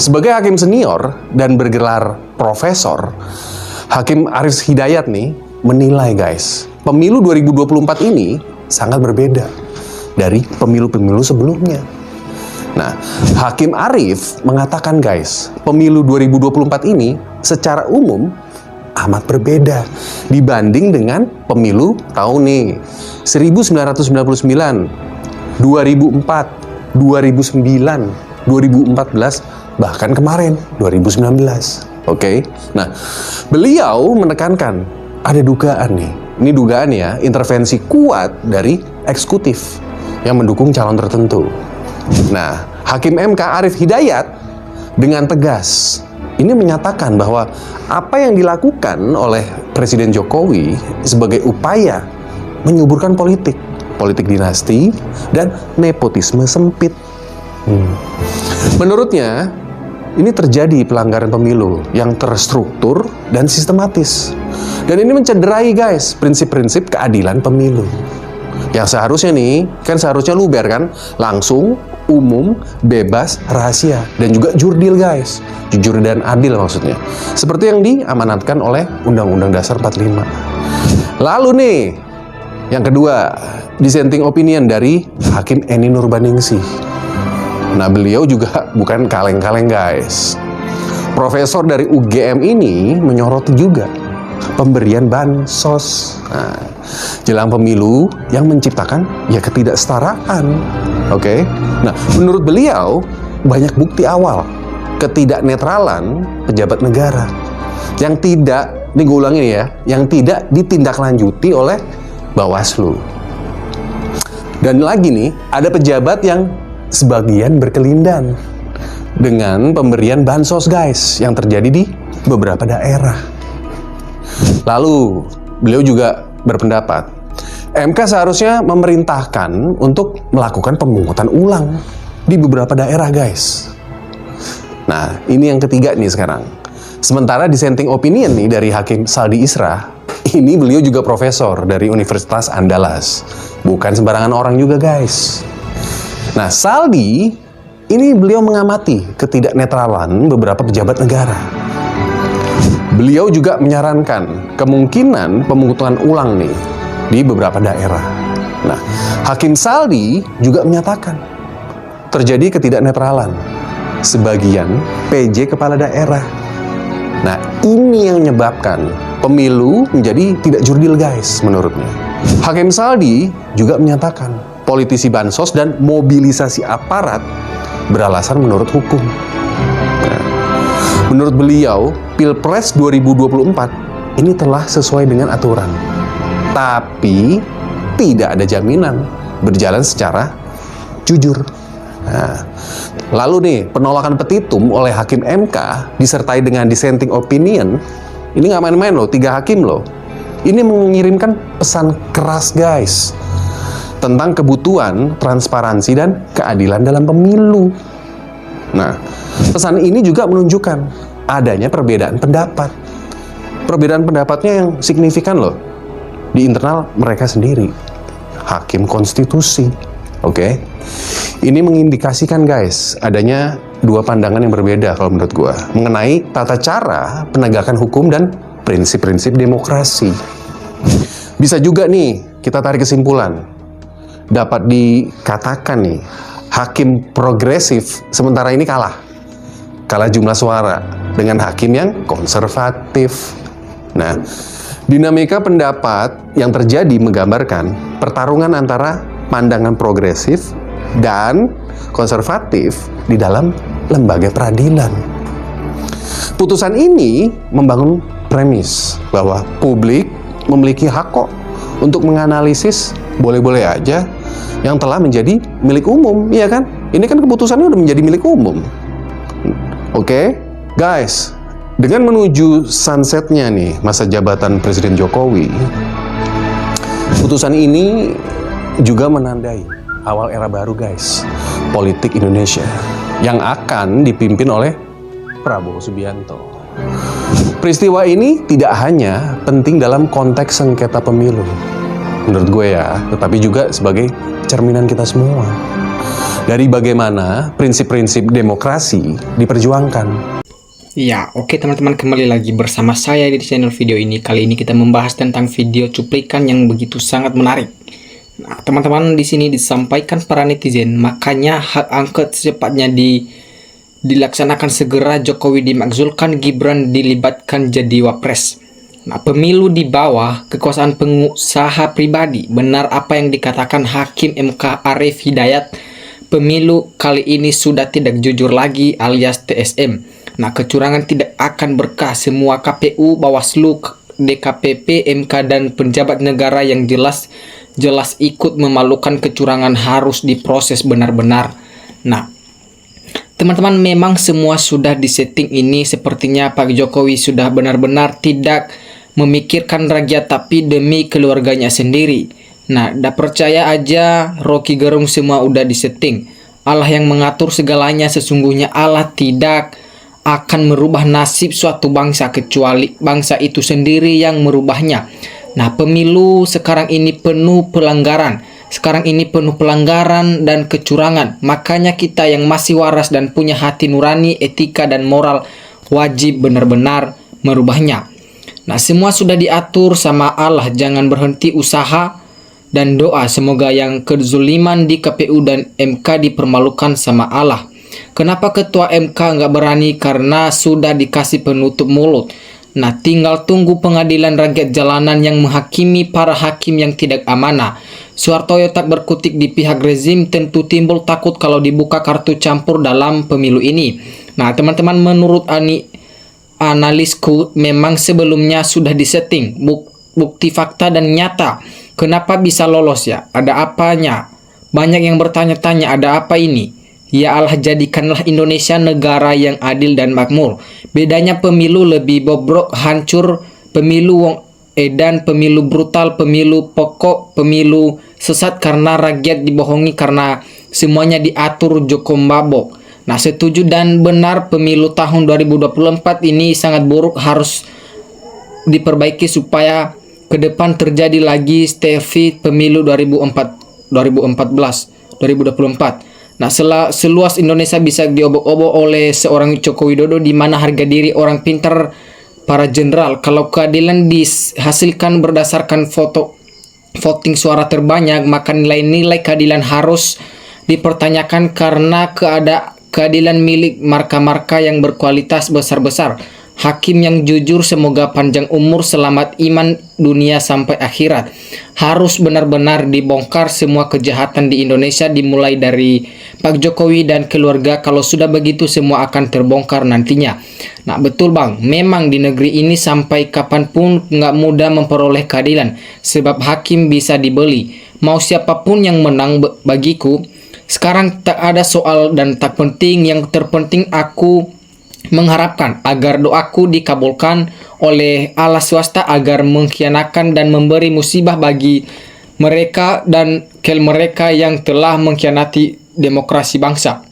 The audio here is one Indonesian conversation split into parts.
Sebagai hakim senior dan bergelar profesor, Hakim Arief Hidayat nih menilai guys, pemilu 2024 ini sangat berbeda dari pemilu-pemilu sebelumnya. Nah, Hakim Arief mengatakan guys, pemilu 2024 ini secara umum amat berbeda dibanding dengan pemilu tahun nih 1999, 2004, 2009, 2014, bahkan kemarin 2019. Oke. Nah, beliau menekankan ada dugaan nih. Ini dugaan ya, intervensi kuat dari eksekutif yang mendukung calon tertentu. Nah, Hakim MK Arief Hidayat dengan tegas ini menyatakan bahwa apa yang dilakukan oleh Presiden Jokowi sebagai upaya menyuburkan politik dinasti dan nepotisme sempit. Menurutnya, ini terjadi pelanggaran pemilu yang terstruktur dan sistematis. Dan ini mencederai guys prinsip-prinsip keadilan pemilu. Yang seharusnya nih, kan seharusnya luber kan, langsung, umum, bebas, rahasia, dan juga jurdil guys. Jujur dan adil maksudnya. Seperti yang diamanatkan oleh Undang-Undang Dasar 45. Lalu nih, yang kedua, dissenting opinion dari Hakim Eni Nurbaningsih. Nah, beliau juga bukan kaleng-kaleng guys. Profesor dari UGM ini menyoroti juga pemberian bansos jelang pemilu yang menciptakan ya ketidaksetaraan. Oke. Nah, menurut beliau banyak bukti awal ketidaknetralan pejabat negara yang tidak, ini gue ulangin ya, yang tidak ditindaklanjuti oleh Bawaslu. Dan lagi nih, ada pejabat yang sebagian berkelindan dengan pemberian bansos guys yang terjadi di beberapa daerah. Lalu beliau juga berpendapat MK seharusnya memerintahkan untuk melakukan pemungutan ulang di beberapa daerah guys. Nah, ini yang ketiga nih sekarang. Sementara dissenting opinion nih dari Hakim Saldi Isra, ini beliau juga profesor dari Universitas Andalas. Bukan sembarangan orang juga guys. Nah, Saldi, ini beliau mengamati ketidaknetralan beberapa pejabat negara. Beliau juga menyarankan kemungkinan pemungutan ulang nih di beberapa daerah. Nah, Hakim Saldi juga menyatakan terjadi ketidaknetralan sebagian PJ kepala daerah. Nah, ini yang menyebabkan pemilu menjadi tidak jurdil guys menurutnya. Hakim Saldi juga menyatakan politisi bansos dan mobilisasi aparat beralasan menurut hukum. Nah, menurut beliau, Pilpres 2024 ini telah sesuai dengan aturan. Tapi tidak ada jaminan berjalan secara jujur. Nah, lalu nih, penolakan petitum oleh Hakim MK disertai dengan dissenting opinion, ini nggak main-main loh, 3 hakim loh. Ini mengirimkan pesan keras guys tentang kebutuhan transparansi dan keadilan dalam pemilu. Nah, pesan ini juga menunjukkan adanya perbedaan pendapat. Perbedaan pendapatnya yang signifikan loh di internal mereka sendiri. Hakim konstitusi. Oke. Ini mengindikasikan guys, adanya dua pandangan yang berbeda kalau menurut gua mengenai tata cara penegakan hukum dan prinsip-prinsip demokrasi. Bisa juga nih kita tarik kesimpulan. Dapat dikatakan nih, hakim progresif sementara ini kalah jumlah suara dengan hakim yang konservatif. Nah, dinamika pendapat yang terjadi menggambarkan pertarungan antara pandangan progresif dan konservatif di dalam lembaga peradilan. Putusan ini membangun premis bahwa publik memiliki hak kok untuk menganalisis boleh-boleh aja yang telah menjadi milik umum, iya kan? Ini kan keputusannya udah menjadi milik umum. Oke, guys, dengan menuju sunsetnya nih masa jabatan Presiden Jokowi, putusan ini juga menandai awal era baru guys, politik Indonesia yang akan dipimpin oleh Prabowo Subianto. Peristiwa ini tidak hanya penting dalam konteks sengketa pemilu, menurut gue ya, tetapi juga sebagai cerminan kita semua. dari bagaimana prinsip-prinsip demokrasi diperjuangkan. Ya, oke teman-teman, kembali lagi bersama saya di channel video ini. Kali ini kita membahas tentang video cuplikan yang begitu sangat menarik. Nah, teman-teman, di sini disampaikan para netizen, makanya hak angket secepatnya dilaksanakan segera, Jokowi dimakzulkan, Gibran dilibatkan jadi wapres. Nah, pemilu di bawah kekuasaan pengusaha pribadi. Benar apa yang dikatakan Hakim MK Arief Hidayat, pemilu kali ini sudah tidak jujur lagi alias TSM. Nah, kecurangan tidak akan berkah. Semua KPU, Bawaslu, DKPP, MK, dan penjabat negara yang jelas ikut memalukan kecurangan harus diproses benar-benar. Nah, teman-teman, memang semua sudah disetting ini. Sepertinya Pak Jokowi sudah benar-benar tidak memikirkan rakyat tapi demi keluarganya sendiri. Nah, dah percaya aja Rocky Gerung, semua udah disetting. Allah yang mengatur segalanya. Sesungguhnya Allah tidak akan merubah nasib suatu bangsa kecuali bangsa itu sendiri yang merubahnya. Nah, pemilu sekarang ini penuh pelanggaran. Sekarang ini penuh pelanggaran dan kecurangan. Makanya kita yang masih waras dan punya hati nurani, etika dan moral wajib benar-benar merubahnya. Nah, semua sudah diatur sama Allah. Jangan berhenti usaha dan doa. Semoga yang kezuliman di KPU dan MK dipermalukan sama Allah. Kenapa ketua MK nggak berani? Karena sudah dikasih penutup mulut. Nah, tinggal tunggu pengadilan rakyat jalanan yang menghakimi para hakim yang tidak amanah. Suhartoyo tak berkutik di pihak rezim, tentu timbul takut kalau dibuka kartu campur dalam pemilu ini. Nah, teman-teman, menurut analisku memang sebelumnya sudah disetting bukti fakta dan nyata. Kenapa bisa lolos ya? Ada apanya? Banyak yang bertanya-tanya, ada apa ini? Ya Allah, jadikanlah Indonesia negara yang adil dan makmur. Bedanya pemilu lebih bobrok, hancur, pemilu wong edan, pemilu brutal, pemilu pokok, pemilu sesat karena rakyat dibohongi, karena semuanya diatur Joko Mabok. Nah, setuju dan benar, pemilu tahun 2024 ini sangat buruk, harus diperbaiki supaya ke depan terjadi lagi stay pemilu 2024. Nah, seluas Indonesia bisa diobok-obok oleh seorang Joko Widodo, di mana harga diri orang pintar, para jenderal. Kalau keadilan dihasilkan berdasarkan voting suara terbanyak, maka nilai-nilai keadilan harus dipertanyakan karena keadilan milik marka-marka yang berkualitas besar-besar. Hakim yang jujur, semoga panjang umur, selamat iman dunia sampai akhirat. Harus benar-benar dibongkar semua kejahatan di Indonesia, dimulai dari Pak Jokowi dan keluarga. Kalau sudah begitu, semua akan terbongkar nantinya. Nah, betul bang, memang di negeri ini sampai kapanpun nggak mudah memperoleh keadilan, sebab hakim bisa dibeli. Mau siapapun yang menang bagiku sekarang tak ada soal dan tak penting. Yang terpenting aku mengharapkan agar doaku dikabulkan oleh Allah swasta, agar mengkhianatkan dan memberi musibah bagi mereka dan mereka yang telah mengkhianati demokrasi bangsa.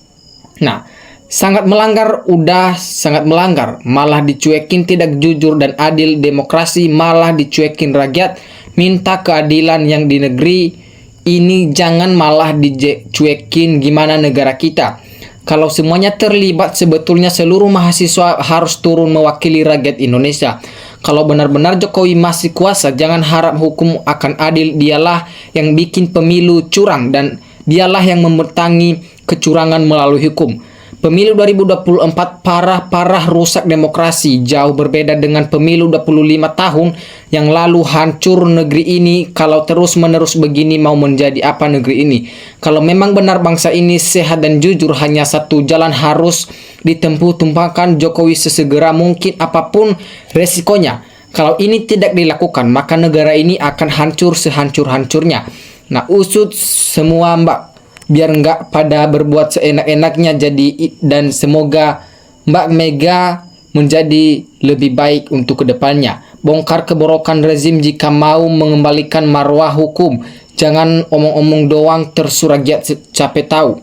Nah, sangat melanggar, udah sangat melanggar, malah dicuekin, tidak jujur dan adil demokrasi, malah dicuekin rakyat. Minta keadilan yang di negeri ini, jangan malah dicuekin. Gimana negara kita? Kalau semuanya terlibat, sebetulnya seluruh mahasiswa harus turun mewakili rakyat Indonesia. Kalau benar-benar Jokowi masih kuasa, jangan harap hukum akan adil. Dialah yang bikin pemilu curang dan dialah yang membentangi kecurangan melalui hukum. Pemilu 2024 parah rusak demokrasi, jauh berbeda dengan pemilu 25 tahun yang lalu. Hancur negeri ini. Kalau terus-menerus begini, mau menjadi apa negeri ini? Kalau memang benar bangsa ini sehat dan jujur, hanya satu jalan harus ditempuh, tumpahkan Jokowi sesegera mungkin apapun resikonya. Kalau ini tidak dilakukan, maka negara ini akan hancur sehancur-hancurnya. Nah, usut semua mbak, biar nggak pada berbuat seenak-enaknya jadi, dan semoga Mbak Mega menjadi lebih baik untuk kedepannya. Bongkar keborokan rezim jika mau mengembalikan marwah hukum. Jangan omong-omong doang, tersuragya capek tahu.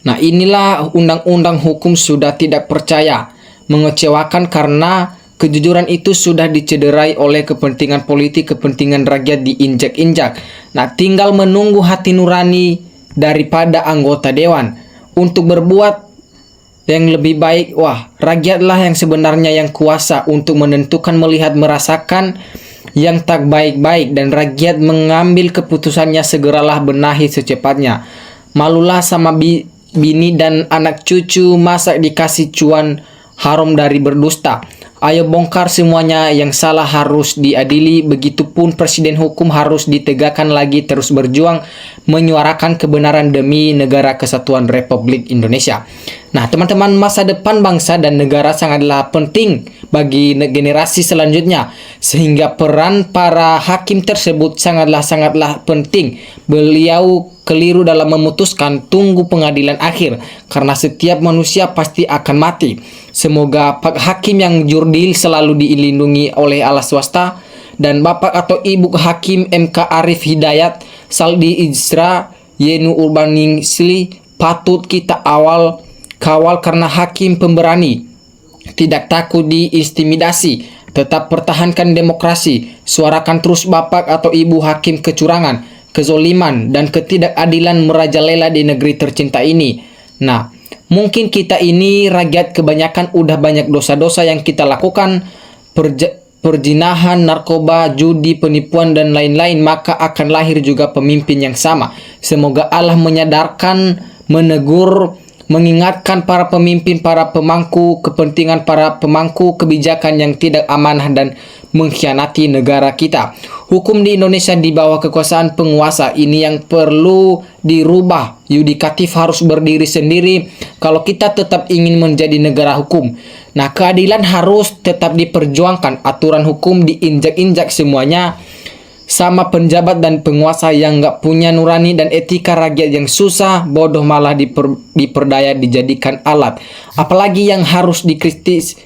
Nah, inilah undang-undang hukum sudah tidak percaya. Mengecewakan karena kejujuran itu sudah dicederai oleh kepentingan politik, kepentingan rakyat diinjak-injak. Nah, tinggal menunggu hati nurani daripada anggota dewan untuk berbuat yang lebih baik. Wah, rakyatlah yang sebenarnya yang kuasa untuk menentukan, melihat, merasakan yang tak baik-baik, dan rakyat mengambil keputusannya. Segeralah benahi secepatnya. Malulah sama bini dan anak cucu, masa dikasih cuan haram dari berdusta. Ayo bongkar semuanya, yang salah harus diadili. Begitupun presiden, hukum harus ditegakkan lagi. Terus berjuang menyuarakan kebenaran demi negara kesatuan Republik Indonesia. Nah teman-teman, masa depan bangsa dan negara sangatlah penting bagi generasi selanjutnya, sehingga peran para hakim tersebut sangatlah penting. Beliau keliru dalam memutuskan, tunggu pengadilan akhir, karena setiap manusia pasti akan mati. Semoga Pak Hakim yang jurdil selalu dilindungi oleh Allah swasta, dan Bapak atau Ibu Hakim MK Arif Hidayat Saldi Ijra Yenu Urbaningsli patut kita kawal karena hakim pemberani, tidak takut diintimidasi, tetap pertahankan demokrasi. Suarakan terus Bapak atau Ibu Hakim kecurangan, kezoliman, dan ketidakadilan merajalela di negeri tercinta ini. Nah, mungkin kita ini rakyat kebanyakan udah banyak dosa-dosa yang kita lakukan, perzinahan, narkoba, judi, penipuan, dan lain-lain, maka akan lahir juga pemimpin yang sama. Semoga Allah menyadarkan, menegur, mengingatkan para pemimpin, para pemangku kepentingan, para pemangku kebijakan yang tidak amanah dan mengkhianati negara kita. Hukum di Indonesia di bawah kekuasaan penguasa, ini yang perlu dirubah. Yudikatif harus berdiri sendiri kalau kita tetap ingin menjadi negara hukum. Nah, keadilan harus tetap diperjuangkan, aturan hukum diinjak-injak semuanya. Sama penjabat dan penguasa yang nggak punya nurani dan etika, rakyat yang susah, bodoh malah diperdaya dijadikan alat. Apalagi yang harus dikritisi,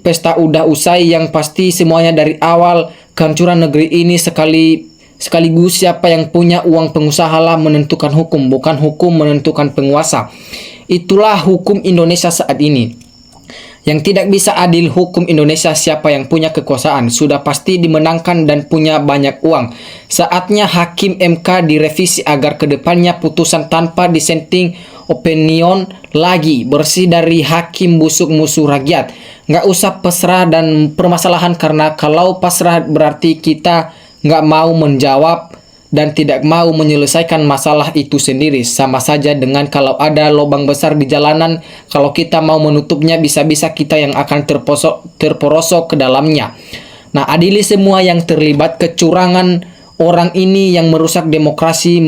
pesta udah usai, yang pasti semuanya dari awal kehancuran negeri ini. Sekaligus siapa yang punya uang pengusahalah menentukan hukum, bukan hukum menentukan penguasa. Itulah hukum Indonesia saat ini. Yang tidak bisa adil hukum Indonesia, siapa yang punya kekuasaan sudah pasti dimenangkan dan punya banyak uang. Saatnya hakim MK direvisi agar kedepannya putusan tanpa dissenting opinion lagi, bersih dari hakim busuk musuh rakyat. Nggak usah pasrah dan permasalahan, karena kalau pasrah berarti kita nggak mau menjawab dan tidak mau menyelesaikan masalah itu sendiri. Sama saja dengan kalau ada lubang besar di jalanan, kalau kita mau menutupnya, bisa-bisa kita yang akan terperosok ke dalamnya. Nah, adili semua yang terlibat kecurangan orang ini yang merusak demokrasi,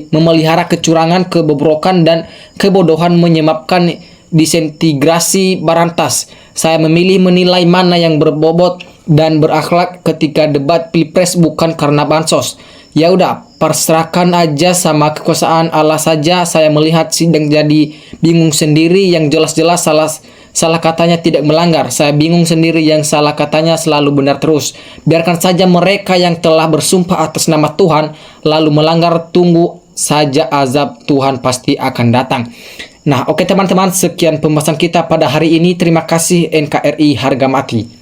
memelihara kecurangan, kebobrokan, dan kebodohan, menyebabkan disintegrasi barantas. Saya memilih menilai mana yang berbobot dan berakhlak ketika debat pilpres, bukan karena bansos. Ya udah, pasrahkan aja sama kekuasaan Allah saja. Saya melihat sidang jadi bingung sendiri, yang jelas-jelas salah katanya tidak melanggar. Saya bingung sendiri, yang salah katanya selalu benar terus. Biarkan saja mereka yang telah bersumpah atas nama Tuhan lalu melanggar, tunggu saja azab Tuhan pasti akan datang. Nah, oke teman-teman, sekian pembahasan kita pada hari ini. Terima kasih. NKRI harga mati.